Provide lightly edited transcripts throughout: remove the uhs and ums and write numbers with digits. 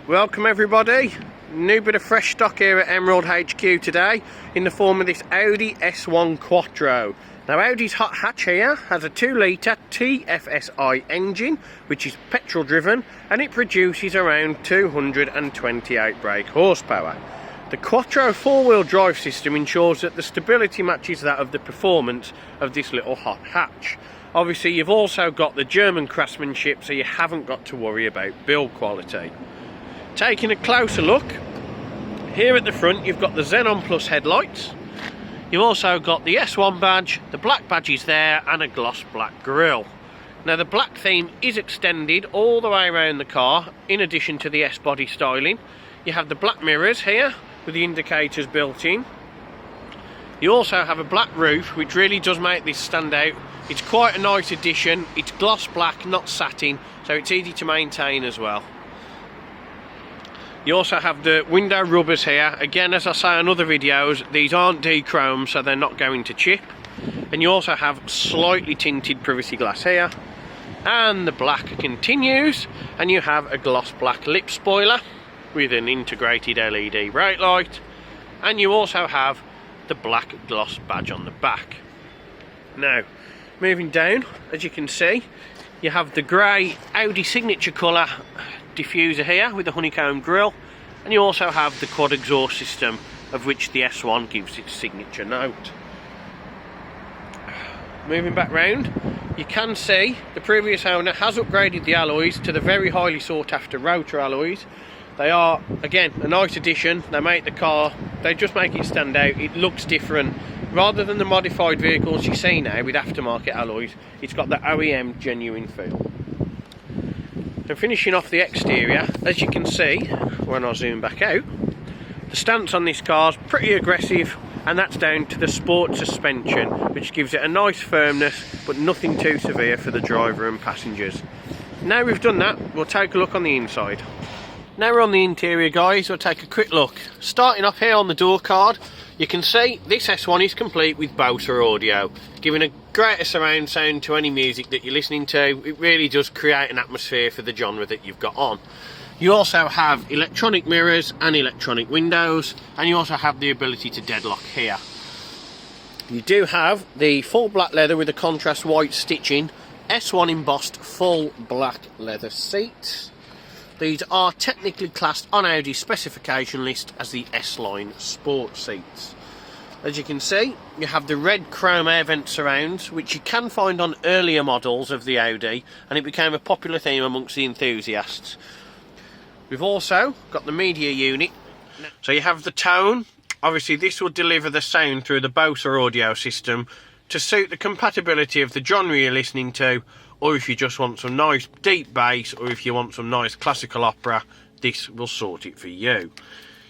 Welcome everybody, new bit of fresh stock here at Emerald HQ today in the form of this Audi S1 Quattro. Now Audi's hot hatch here has a 2 litre TFSI engine which is petrol driven and it produces around 228 brake horsepower. The Quattro 4-wheel drive system ensures that the stability matches that of the performance of this little hot hatch. Obviously you've also got the German craftsmanship, so you haven't got to worry about build quality. Taking a closer look, here at the front you've got the Xenon Plus headlights. You've also got the S1 badge, the black badge is there, and a gloss black grille. Now the black theme is extended all the way around the car, in addition to the S-body styling. You have the black mirrors here, with the indicators built in. You also have a black roof, which really does make this stand out. It's quite a nice addition. It's gloss black, not satin, so it's easy to maintain as well. You also have the window rubbers here. Again, as I say on other videos, these aren't de-chromed, so they're not going to chip. And you also have slightly tinted privacy glass here. And the black continues, and you have a gloss black lip spoiler with an integrated LED brake light. And you also have the black gloss badge on the back. Now, moving down, as you can see, you have the grey Audi signature colour diffuser here with the honeycomb grille, and you also have the quad exhaust system, of which the S1 gives its signature note. Moving back round, you can see the previous owner has upgraded the alloys to the very highly sought after rotor alloys. They are, again, a nice addition. They make the car, they just make it stand out. It looks different. Rather than the modified vehicles you see now with aftermarket alloys, it's got the OEM genuine feel. And finishing off the exterior, as you can see when I zoom back out, the stance on this car is pretty aggressive, and that's down to the sport suspension, which gives it a nice firmness but nothing too severe for the driver and passengers. Now we've done that, we'll take a look on the inside. Now we're on the interior, guys, we'll take a quick look. Starting off here on the door card, you can see this S1 is complete with BOSE audio, giving a greater surround sound to any music that you're listening to. It really does create an atmosphere for the genre that you've got on. You also have electronic mirrors and electronic windows, and you also have the ability to deadlock here. You do have the full black leather with a contrast white stitching, S1 embossed full black leather seats. These are technically classed on Audi's specification list as the S-Line Sport seats. As you can see, you have the red chrome air vent surrounds, which you can find on earlier models of the Audi, and it became a popular theme amongst the enthusiasts. We've also got the media unit. So you have the tone. Obviously this will deliver the sound through the BOSE audio system to suit the compatibility of the genre you're listening to, or if you just want some nice deep bass, or if you want some nice classical opera, this will sort it for you.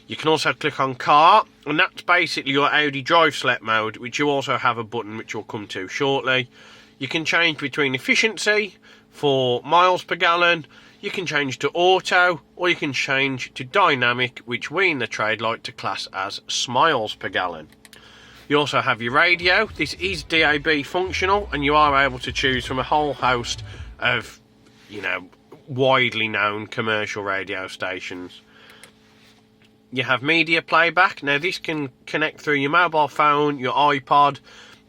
You can also click on car, and that's basically your Audi drive select mode, which you also have a button which we'll come to shortly. You can change between efficiency for miles per gallon, you can change to auto, or you can change to dynamic, which we in the trade like to class as smiles per gallon. You also have your radio. This is DAB functional, and you are able to choose from a whole host of, widely known commercial radio stations. You have media playback. Now this can connect through your mobile phone, your iPod,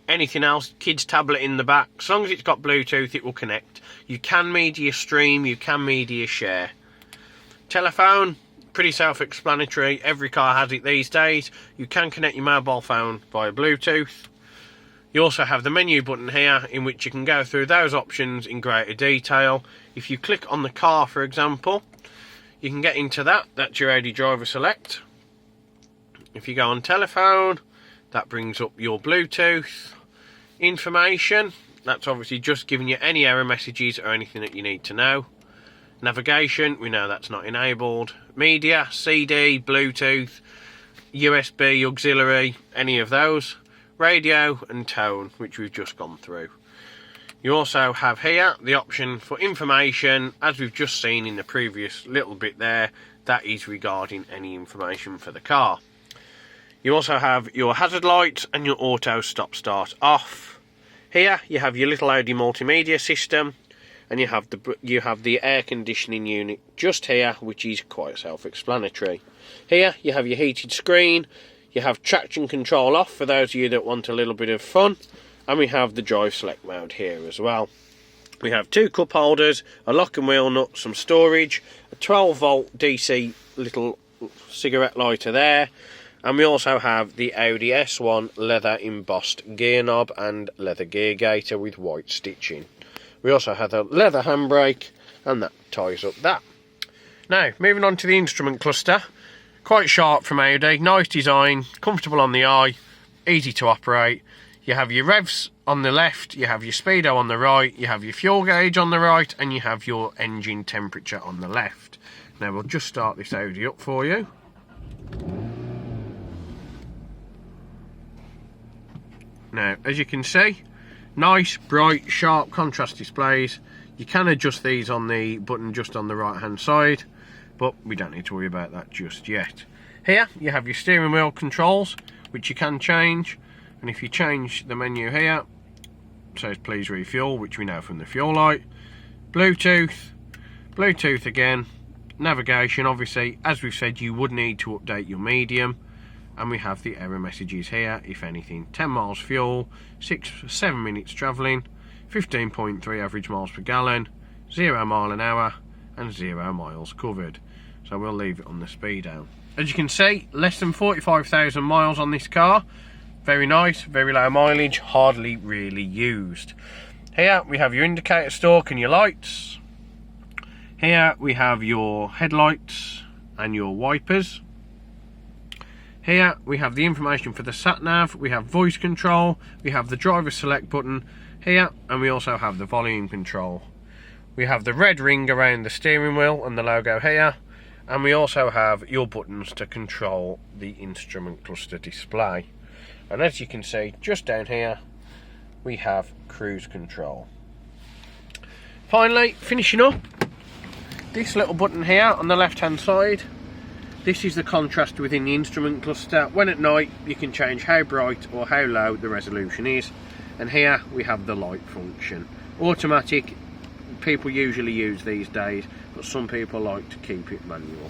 anything else, kid's tablet in the back. As long as it's got Bluetooth, it will connect. You can media stream, you can media share. Telephone, pretty self-explanatory. Every car has it these days. You can connect your mobile phone via Bluetooth. You also have the menu button here, in which you can go through those options in greater detail. If you click on the car, for example, you can get into that. That's your Audi driver select. If you go on telephone, that brings up your Bluetooth information. That's obviously just giving you any error messages or anything that you need to know. Navigation, we know that's not enabled. Media, CD, Bluetooth, USB, auxiliary, any of those. Radio and tone, which we've just gone through. You also have here the option for information, as we've just seen in the previous little bit there. That is regarding any information for the car. You also have your hazard lights and your auto stop start off. Here you have your little Audi Multimedia system, and you have the air conditioning unit just here, which is quite self-explanatory. Here you have your heated screen, you have traction control off for those of you that want a little bit of fun, and we have the drive select mode here as well. We have 2 cup holders, a lock and wheel nut, some storage, a 12 volt DC little cigarette lighter there, and we also have the Audi S1 leather embossed gear knob and leather gear gaiter with white stitching. We also have a leather handbrake, and that ties up that. Now, moving on to the instrument cluster. Quite sharp from Audi, nice design, comfortable on the eye, easy to operate. You have your revs on the left, you have your speedo on the right, you have your fuel gauge on the right, and you have your engine temperature on the left. Now we'll just start this Audi up for you. Now, as you can see, nice, bright, sharp contrast displays. You can adjust these on the button just on the right hand side, but we don't need to worry about that just yet. Here you have your steering wheel controls, which you can change, and if you change the menu here, it says please refuel, which we know from the fuel light. Bluetooth again, navigation, obviously as we've said you would need to update your medium, and we have the error messages here, if anything. 10 miles fuel, 7 minutes travelling, 15.3 average miles per gallon, 0 mile an hour, and 0 miles covered. So we'll leave it on the speedo. As you can see, less than 45,000 miles on this car. Very nice, very low mileage, hardly really used. Here we have your indicator stalk and your lights. Here we have your headlights and your wipers. Here we have the information for the sat nav, we have voice control, we have the driver select button here, and we also have the volume control. We have the red ring around the steering wheel and the logo here, and we also have your buttons to control the instrument cluster display. And as you can see, just down here we have cruise control. Finally, finishing up, this little button here on the left hand side, this is the contrast within the instrument cluster. When at night you can change how bright or how low the resolution is, and here we have the light function. Automatic, people usually use these days, but some people like to keep it manual.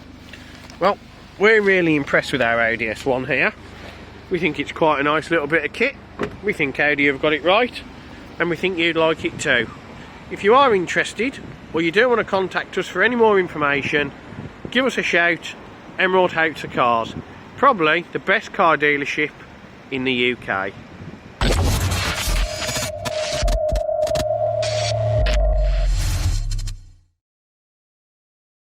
Well, we're really impressed with our Audi S1 here. We think it's quite a nice little bit of kit. We think Audi have got it right, and we think you'd like it too. If you are interested, or you do want to contact us for any more information, give us a shout. Emerald House of Cars, probably the best car dealership in the UK.